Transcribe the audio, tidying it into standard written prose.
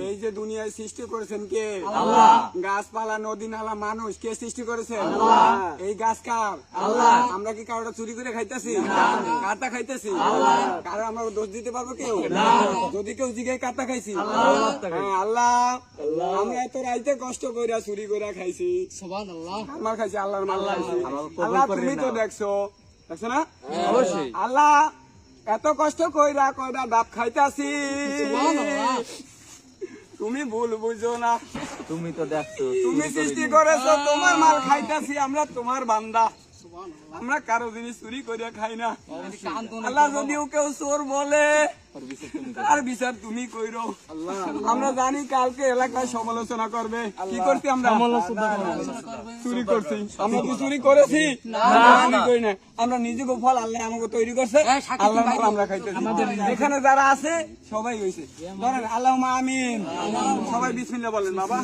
এই যে দুনিয়ায় সৃষ্টি করেছেন কে? আল্লাহ। গাছপালা, নদী, নালা, মানুষ কে সৃষ্টি করেছেন? আল্লাহ। এই গাছ কার? আল্লাহ। আমরা কি কারোটা চুরি করে খাইতেছি? কাটা খাইতেছি? কারো আমরা দোষ দিতে পারবো কেউ? যদি কেউ জিগায় কাটা খাইছি, হ্যাঁ, আল্লাহ। আমরা এত রাইতে কষ্ট কইরা চুরি কইরা খাইছি, আমার খাইছি, আল্লাহর মাল খাইছি। আল্লাহ তুমি তো দেখছো না? অবশ্যই। আল্লাহ এত কষ্ট কইরা কইরা ডাব খাইতাছি, তুমি ভুল বুঝো না। তুমি তো দেখছো, তুমি সৃষ্টি করেছো, তোমার মাল খাইতাছি, আমরা তোমার বান্দা, আমরা কারো জিনিস চুরি করে খাই না। আল্লাহ যদিও কেউ চোর বলে, তার বিচার তুমি কইরো। আমরা জানি কালকে এলাকায় সমালোচনা করবে, কি করছি আমরা? চুরি করছি। আমরা কি চুরি করেছি? চুরি করি না। আমরা নিজেকে ফল আল্লাহ আমাকে তৈরি করছে, আল্লাহর ফল আমরা খাইতেছি। এখানে যারা আছে সবাই হয়েছে, ধরেন আল্লাহুম্মা আমিন, সবাই বিসমিল্লাহ বলেন বাবা।